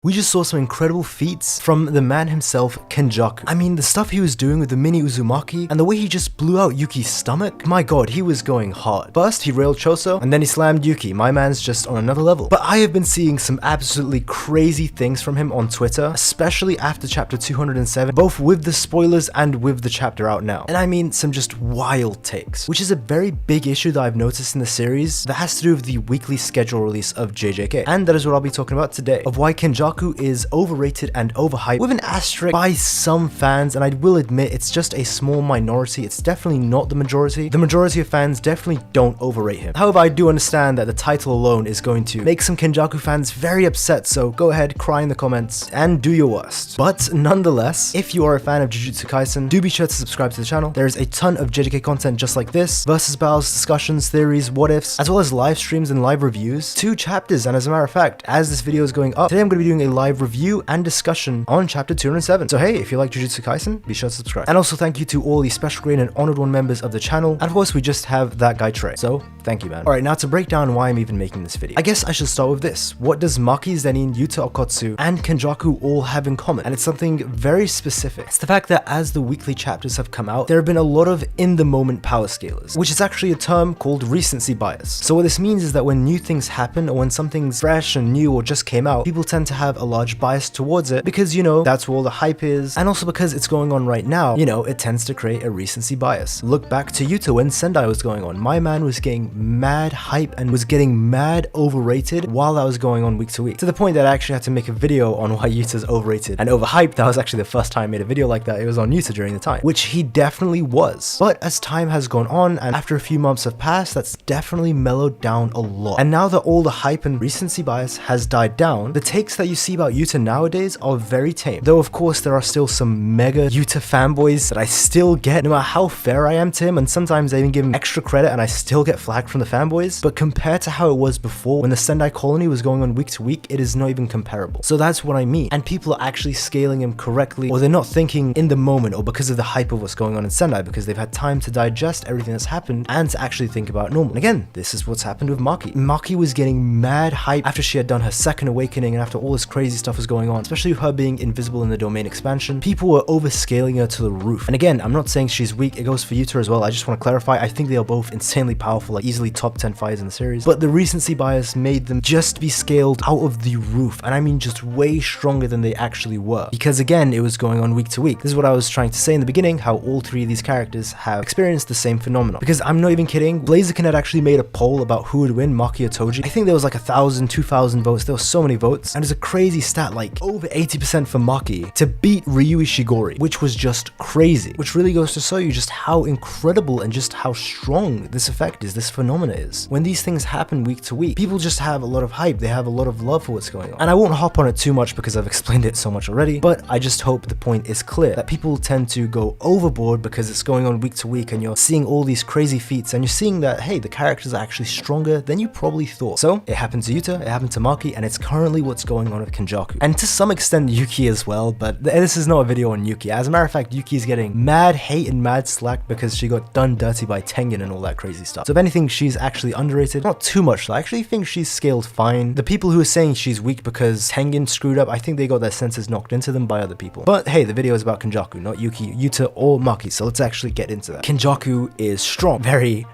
We just saw some incredible feats from the man himself, Kenjaku. I mean, the stuff he was doing with the mini Uzumaki and the way he just blew out Yuki's stomach, my god, he was going hard. First, he railed Choso, and then he slammed Yuki. My man's just on another level. But I have been seeing some absolutely crazy things from him on Twitter, especially after chapter 207, both with the spoilers and with the chapter out now. And I mean, some just wild takes, which is a very big issue that I've noticed in the series that has to do with the weekly schedule release of JJK. And that is what I'll be talking about today, of why Kenjaku is overrated and overhyped with an asterisk by some fans, and I will admit it's just a small minority. It's definitely not the majority. The majority of fans definitely don't overrate him. However, I do understand that the title alone is going to make some Kenjaku fans very upset, so go ahead, cry in the comments and do your worst. But nonetheless, if you are a fan of Jujutsu Kaisen, do be sure to subscribe to the channel. There is a ton of JJK content just like this, versus battles, discussions, theories, what ifs, as well as live streams and live reviews, 2 chapters, and as a matter of fact, as this video is going up, today I'm going to be doing a live review and discussion on chapter 207. So hey, if you like Jujutsu Kaisen, be sure to subscribe. And also thank you to all the special grade and honored one members of the channel, and of course we just have that guy Trey, so thank you man. Alright, now to break down why I'm even making this video, I guess I should start with this. What does Maki, Zenin, Yuta Okotsu, and Kenjaku all have in common? And it's something very specific. It's the fact that as the weekly chapters have come out, there have been a lot of in-the-moment power scalers, which is actually a term called recency bias. So what this means is that when new things happen, or when something's fresh and new or just came out, people tend to have a large bias towards it because, you know, that's where all the hype is, and also because it's going on right now, you know, it tends to create a recency bias. Look back to Yuta when Sendai was going on. My man was getting mad hype and was getting mad overrated while that was going on week to week, to the point that I actually had to make a video on why Yuta's overrated and overhyped. That was actually the first time I made a video like that. It was on Yuta during the time, which he definitely was. But as time has gone on and after a few months have passed, that's definitely mellowed down a lot. And now that all the hype and recency bias has died down, the takes that you see about Yuta nowadays are very tame. Though of course there are still some mega Yuta fanboys that I still get, no matter how fair I am to him, and sometimes I even give him extra credit and I still get flagged from the fanboys. But compared to how it was before, when the Sendai colony was going on week to week, it is not even comparable. So that's what I mean. And people are actually scaling him correctly, or they're not thinking in the moment or because of the hype of what's going on in Sendai, because they've had time to digest everything that's happened and to actually think about it normal. And again, this is what's happened with Maki. Maki was getting mad hype after she had done her second awakening and after all this crazy stuff was going on, especially with her being invisible in the domain expansion. People were overscaling her to the roof. And again, I'm not saying she's weak, it goes for Yuta as well. I just want to clarify, I think they are both insanely powerful, like easily top 10 fighters in the series, but the recency bias made them just be scaled out of the roof, and I mean just way stronger than they actually were, because again, it was going on week to week. This is what I was trying to say in the beginning, how all 3 of these characters have experienced the same phenomenon, because I'm not even kidding, Blaziken had actually made a poll about who would win, Maki or Toji. I think there was like 1,000, 2,000 votes, there were so many votes, and there's a crazy stat, like over 80% for Maki to beat Ryui Shigori, which was just crazy, which really goes to show you just how incredible and just how strong this effect is, this phenomena is. When these things happen week to week, people just have a lot of hype, they have a lot of love for what's going on. And I won't hop on it too much because I've explained it so much already, but I just hope the point is clear, that people tend to go overboard because it's going on week to week and you're seeing all these crazy feats and you're seeing that, hey, the characters are actually stronger than you probably thought. So it happened to Yuta, it happened to Maki, and it's currently what's going on with Kenjaku. And to some extent Yuki as well, but this is not a video on Yuki. As a matter of fact, Yuki is getting mad hate and mad slack because she got done dirty by Tengen and all that crazy stuff. So if anything, she's actually underrated. Not too much though. I actually think she's scaled fine. The people who are saying she's weak because Tengen screwed up, I think they got their senses knocked into them by other people. But hey, the video is about Kenjaku, not Yuki, Yuta, or Maki, so let's actually get into that. Kenjaku is strong. Very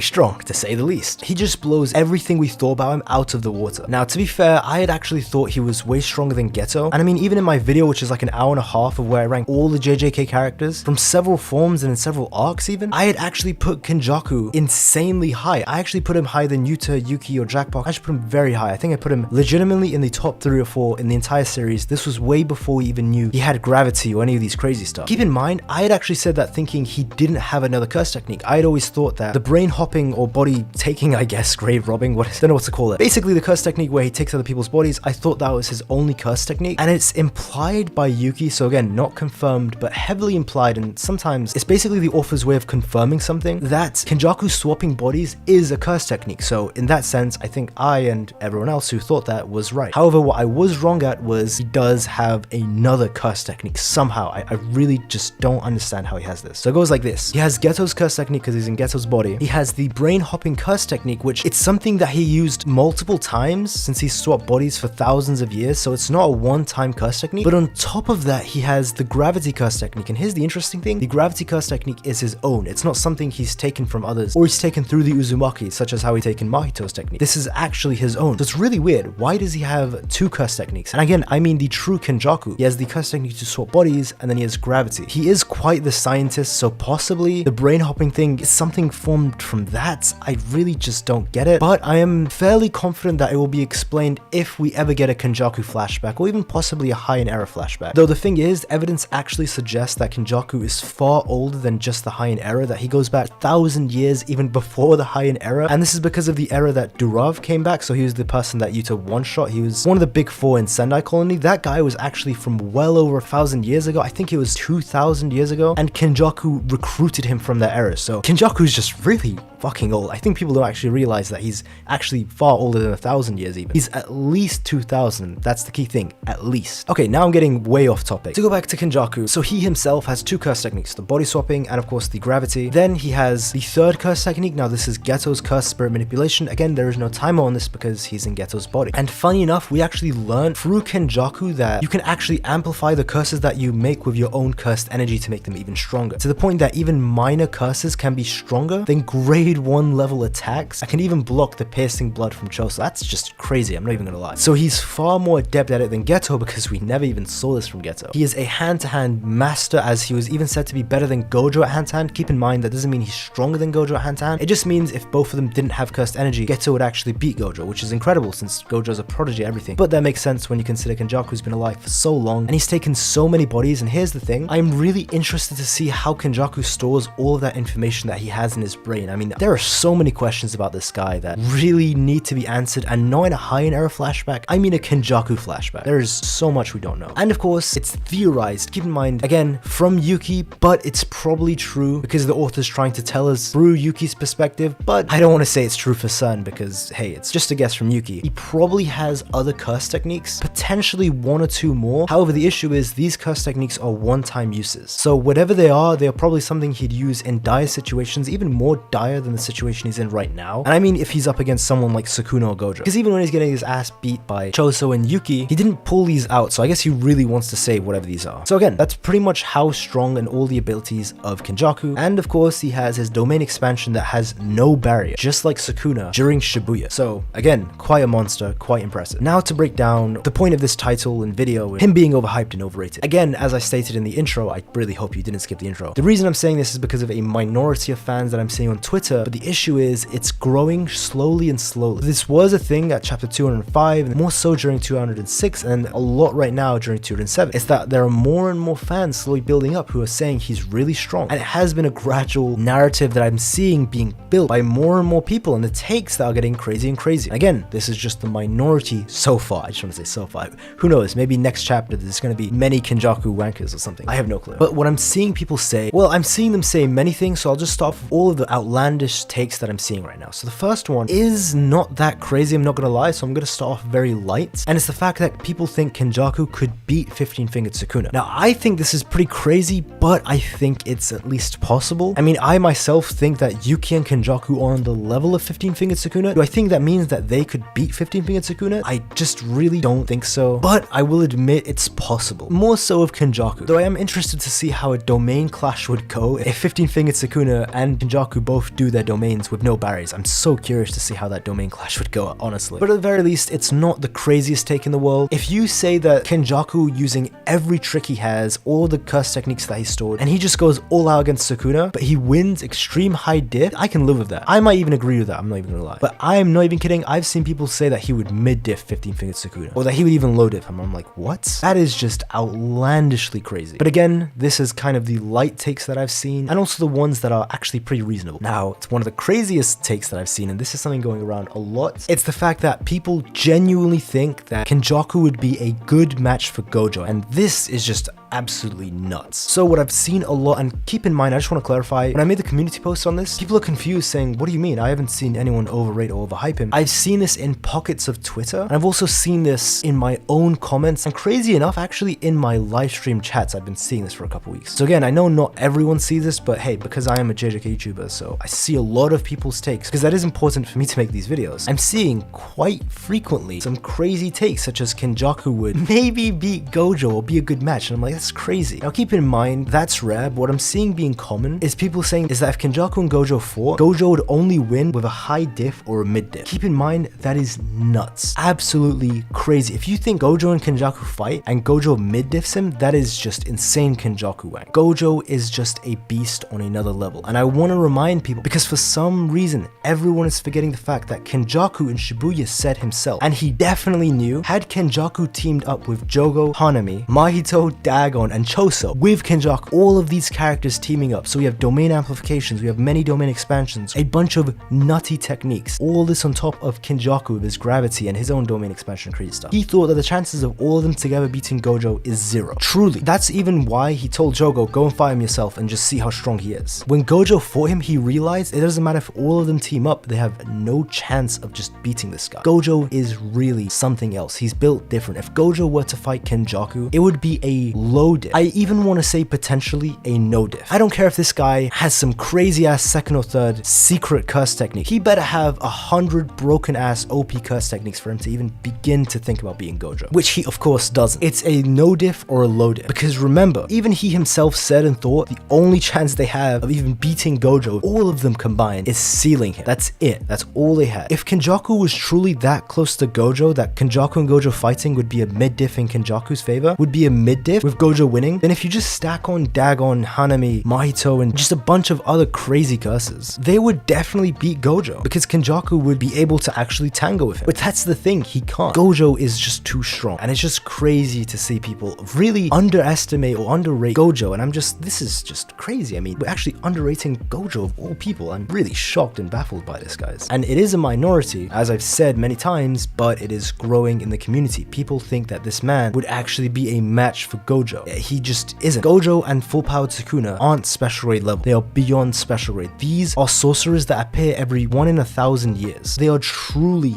strong, to say the least. He just blows everything we thought about him out of the water. Now, to be fair, I had actually thought he was way stronger than Geto, and I mean, even in my video, which is like an hour and a half of where I rank all the JJK characters from several forms and in several arcs even, I had actually put Kenjaku insanely high. I actually put him higher than Yuta, Yuki, or Jackpot. I actually put him very high. I think I put him legitimately in the top 3 or 4 in the entire series. This was way before we even knew he had gravity or any of these crazy stuff. Keep in mind, I had actually said that thinking he didn't have another curse technique. I had always thought that the brain hopping or body taking, I guess, grave robbing, don't know what to call it. Basically the curse technique where he takes other people's bodies, I thought that was his only curse technique, and it's implied by Yuki, so again, not confirmed, but heavily implied, and sometimes it's basically the author's way of confirming something, that Kenjaku swapping bodies is a curse technique. So in that sense, I think I and everyone else who thought that was right. However, what I was wrong at was he does have another curse technique somehow. I really just don't understand how he has this. So it goes like this. He has Geto's curse technique because he's in from Geto's body, he has the brain hopping curse technique, which it's something that he used multiple times since he swapped bodies for thousands of years, so it's not a one-time curse technique. But on top of that, he has the gravity curse technique, and here's the interesting thing: the gravity curse technique is his own. It's not something he's taken from others, or he's taken through the Uzumaki, such as how he taken Mahito's technique. This is actually his own. So it's really weird. Why does he have two curse techniques? And again, I mean the true Kenjaku. He has the curse technique to swap bodies, and then he has gravity. He is quite the scientist, so possibly the brain hopping thing is something formed from that. I really just don't get it, but I am fairly confident that it will be explained if we ever get a Kenjaku flashback, or even possibly a Heian era flashback. Though the thing is, evidence actually suggests that Kenjaku is far older than just the Heian era, that he goes back 1,000 years even before the Heian era, and this is because of the era that Durav came back. So he was the person that Yuta one-shot. He was one of the big four in Sendai Colony. That guy was actually from well over 1,000 years ago. I think it was 2,000 years ago, and Kenjaku recruited him from that era. So Kenjaku is just really fucking old. I think people don't actually realize that he's actually far older than 1,000 years even. He's at least 2,000. That's the key thing, at least. Okay, now I'm getting way off topic. To go back to Kenjaku, so he himself has two curse techniques, the body swapping and of course the gravity. Then he has the third curse technique. Now this is Geto's curse spirit manipulation. Again, there is no timer on this because he's in Geto's body. And funny enough, we actually learned through Kenjaku that you can actually amplify the curses that you make with your own cursed energy to make them even stronger, to the point that even minor curses can be stronger than grade 1 level attacks. I can even block the piercing blood from Choso. That's just crazy, I'm not even gonna lie. So he's far more adept at it than Geto, because we never even saw this from Geto. He is a hand-to-hand master, as he was even said to be better than Gojo at hand-to-hand. Keep in mind, that doesn't mean he's stronger than Gojo at hand-to-hand. It just means if both of them didn't have cursed energy, Geto would actually beat Gojo, which is incredible since Gojo's a prodigy at everything. But that makes sense when you consider Kenjaku's been alive for so long, and he's taken so many bodies. And here's the thing, I'm really interested to see how Kenjaku stores all of that information that he has in his brain. I mean, there are so many questions about this guy that really need to be answered, and not in a Heian era flashback, I mean a Kenjaku flashback. There is so much we don't know. And of course, it's theorized, keep in mind, again, from Yuki, but it's probably true because the author's trying to tell us through Yuki's perspective, but I don't want to say it's true for Sun because, hey, it's just a guess from Yuki. He probably has other curse techniques, potentially one or two more. However, the issue is these curse techniques are one-time uses. So whatever they are probably something he'd use in dire situations, even more dire than the situation he's in right now. And I mean if he's up against someone like Sukuna or Gojo, because even when he's getting his ass beat by Choso and Yuki, he didn't pull these out, so I guess he really wants to save whatever these are. So again, that's pretty much how strong and all the abilities of Kenjaku. And of course, he has his domain expansion that has no barrier, just like Sukuna during Shibuya. So again, quite a monster, quite impressive. Now to break down the point of this title and video, him being overhyped and overrated. Again, as I stated in the intro, I really hope you didn't skip the intro. The reason I'm saying this is because of a minority of fans that I'm seeing on Twitter, but the issue is it's growing slowly and slowly. This was a thing at chapter 205, and more so during 206, and a lot right now during 207. It's that there are more and more fans slowly building up who are saying he's really strong, and it has been a gradual narrative that I'm seeing being built by more and more people, and the takes that are getting crazy and crazy. Again, this is just the minority so far. I just want to say so far. Who knows? Maybe next chapter there's going to be many Kenjaku wankers or something. I have no clue. But what I'm seeing people say, well, I'm seeing them say many things, so I'll just start with all of the outlandish takes that I'm seeing right now. So the first one is not that crazy, I'm not gonna lie, so I'm gonna start off very light, and it's the fact that people think Kenjaku could beat 15-fingered Sukuna. Now, I think this is pretty crazy, but I think it's at least possible. I mean, I myself think that Yuki and Kenjaku are on the level of 15-fingered Sukuna. Do I think that means that they could beat 15-fingered Sukuna? I just really don't think so, but I will admit it's possible. More so of Kenjaku, though I am interested to see how a domain clash would go if 15-fingered Sukuna and Kenjaku both do their domains with no barriers. I'm so curious to see how that domain clash would go, honestly. But at the very least, it's not the craziest take in the world. If you say that Kenjaku, using every trick he has, all the curse techniques that he stored, and he just goes all out against Sukuna, but he wins extreme high diff, I can live with that. I might even agree with that, I'm not even gonna lie. But I'm not even kidding, I've seen people say that he would mid-diff 15-fingered Sukuna, or that he would even low diff him. I'm like, what? That is just outlandishly crazy. But again, this is kind of the light takes that I've seen, and also the ones that are actually pretty reasonable. Now, it's one of the craziest takes that I've seen, and this is something going around a lot. It's the fact that people genuinely think that Kenjaku would be a good match for Gojo, and this is just absolutely nuts. So what I've seen a lot, and keep in mind, I just want to clarify, when I made the community post on this, people are confused saying, what do you mean? I haven't seen anyone overrate or overhype him. I've seen this in pockets of Twitter, and I've also seen this in my own comments, and crazy enough, actually in my live stream chats, I've been seeing this for a couple weeks. So again, I know not everyone sees this, but hey, because I am a JJK YouTuber, so I see a lot of people's takes, because that is important for me to make these videos. I'm seeing quite frequently some crazy takes, such as Kenjaku would maybe beat Gojo or be a good match, and I'm like, that's crazy. Now keep in mind, that's rare, but what I'm seeing being common is people saying is that if Kenjaku and Gojo fought, Gojo would only win with a high diff or a mid diff. Keep in mind, that is nuts. Absolutely crazy. If you think Gojo and Kenjaku fight and Gojo mid diffs him, that is just insane Kenjaku wank. Gojo is just a beast on another level. And I want to remind people, because for some reason, everyone is forgetting the fact that Kenjaku in Shibuya said himself, and he definitely knew, had Kenjaku teamed up with Jogo, Hanami, Mahito, Dagon, and Choso, with Kenjaku, all of these characters teaming up. So we have domain amplifications, we have many domain expansions, a bunch of nutty techniques, all this on top of Kenjaku with his gravity and his own domain expansion crazy stuff. He thought that the chances of all of them together beating Gojo is 0. Truly. That's even why he told Jogo, go and fight him yourself and just see how strong he is. When Gojo fought him, he realized it doesn't matter if all of them team up, they have no chance of just beating this guy. Gojo is really something else. He's built different. If Gojo were to fight Kenjaku, it would be a low diff. I even want to say potentially a no diff. I don't care if this guy has some crazy ass second or third secret curse technique. He better have 100 broken ass OP curse techniques for him to even begin to think about beating Gojo, which he of course doesn't. It's a no diff or a low diff, because remember, even he himself said and thought the only chance they have of even beating Gojo, all of them combined, is sealing him. That's it. That's all they had. If Kenjaku was truly that close to Gojo, that Kenjaku and Gojo fighting would be a mid diff in Kenjaku's favor, would be a mid diff with Gojo winning, then if you just stack on Dagon, Hanami, Mahito, and just a bunch of other crazy curses, they would definitely beat Gojo, because Kenjaku would be able to actually tango with him. But that's the thing, he can't. Gojo is just too strong, and it's just crazy to see people really underestimate or underrate Gojo, and this is just crazy. I mean, we're actually underrating Gojo of all people. I'm really shocked and baffled by this, guys. And it is a minority, as I've said many times, but it is growing in the community. People think that this man would actually be a match for Gojo. He just isn't. Gojo and full-powered Sukuna aren't special grade level. They are beyond special grade. These are sorcerers that appear every 1 in 1,000 years. They are truly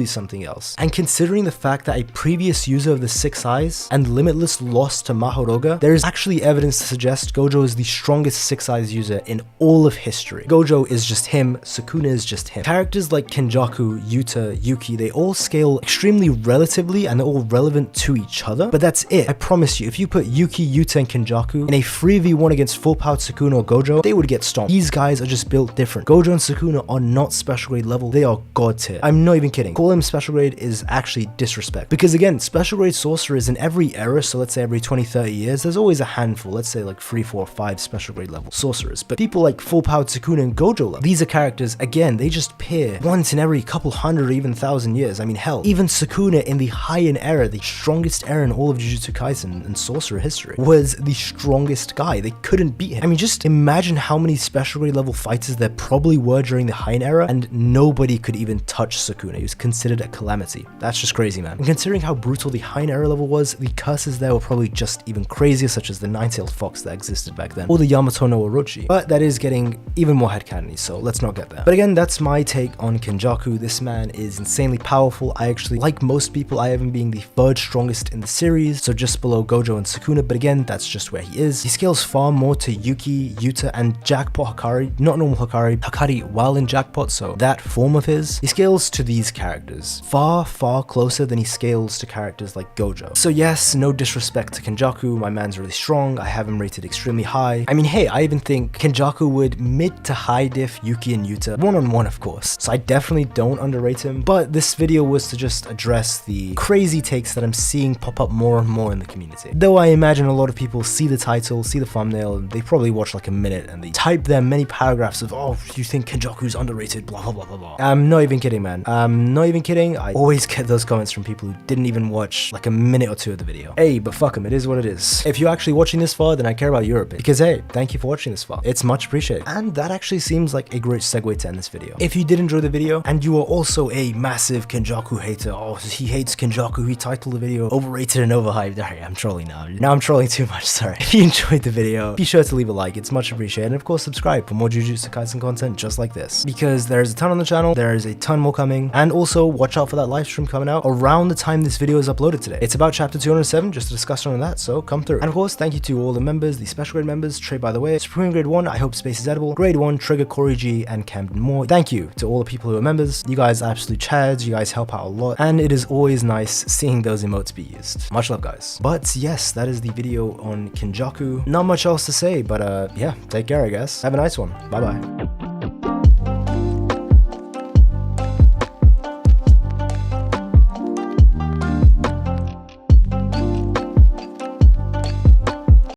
something else. And considering the fact that a previous user of the 6 Eyes and Limitless lost to Mahoroga, there is actually evidence to suggest Gojo is the strongest 6 Eyes user in all of history. Gojo is just him, Sukuna is just him. Characters like Kenjaku, Yuta, Yuki, they all scale extremely relatively and they're all relevant to each other, but that's it. I promise you, if you put Yuki, Yuta, and Kenjaku in a 3v1 against full-powered Sukuna or Gojo, they would get stomped. These guys are just built different. Gojo and Sukuna are not special grade level, they are god tier. I'm not even kidding. Calling them special grade is actually disrespect, because again, special grade sorcerers in every era, so let's say every 20-30 years, there's always a handful, let's say like 3, 4, 5 special grade level sorcerers, but people like full-powered Sukuna and Gojo level, these are characters, again, they just appear once in every couple hundred or even 1,000 years. I mean, hell, even Sukuna in the high-end era, the strongest era in all of Jujutsu Kaisen and sorcerer history, was the strongest guy. They couldn't beat him. I mean, just imagine how many special grade level fighters there probably were during the high-end era, and nobody could even touch Sukuna. He was considered a calamity. That's just crazy, man. And considering how brutal the high-end era level was, the curses there were probably just even crazier, such as the nine-tailed fox that existed back then, or the Yamato no Orochi. But that is getting even more headcanony, so let's not get there. But again, that's my take on Kenjaku. This man is insanely powerful. I actually, like most people, I have him being the 3rd strongest in the series, so just below Gojo and Sukuna, but again, that's just where he is. He scales far more to Yuki, Yuta, and Jackpot Hikari, not normal Hikari while in Jackpot, so that form of his. He scales to these characters far closer than he scales to characters like Gojo. So yes, no disrespect to Kenjaku, my man's really strong, I have him rated extremely high. I mean, hey, I even think Kenjaku would mid to high diff Yuki and Yuta, one-on-one of course, so I definitely don't underrate him, but this video was to just address the crazy takes that I'm seeing pop up more and more in the community. Though I imagine a lot of people see the title, see the thumbnail, and they probably watch like a minute and they type their many paragraphs of, oh, you think Kenjaku's underrated, blah blah blah. I'm not even kidding, man. I'm not even kidding. I always get those comments from people who didn't even watch like a minute or 2 of the video. Hey, but fuck them, it is what it is. If you're actually watching this far, then I care about you a bit, because hey, thank you for watching this far. It's much appreciated. And that actually seems like a great segue to end this video. If you did enjoy the video, and you are also a massive Kenjaku hater, oh, he hates Kenjaku, he titled the video Overrated and Overhyped. Alright, I'm trolling now. Now I'm trolling too much, sorry. If you enjoyed the video, be sure to leave a like, it's much appreciated, and of course subscribe for more Jujutsu Kaisen content just like this. Because there's a ton on the channel, there's a ton more coming, and also watch out for that live stream coming out around the time this video is uploaded today. It's about chapter 207, just a discussion on that, so come through. And of course, thank you to all the members, the special grade members, Trey by the way, Supreme Grade 1, I hope Space is edible, Grade 1, Trigger, Corey G, and Camden Moore. Thank you to all the people who are members. You guys are absolute chads, you guys help out a lot, and it is always nice seeing those emotes be used. Much love, guys. But yes, that is the video on Kenjaku. Not much else to say, but yeah, take care, I guess. Have a nice one. Bye bye.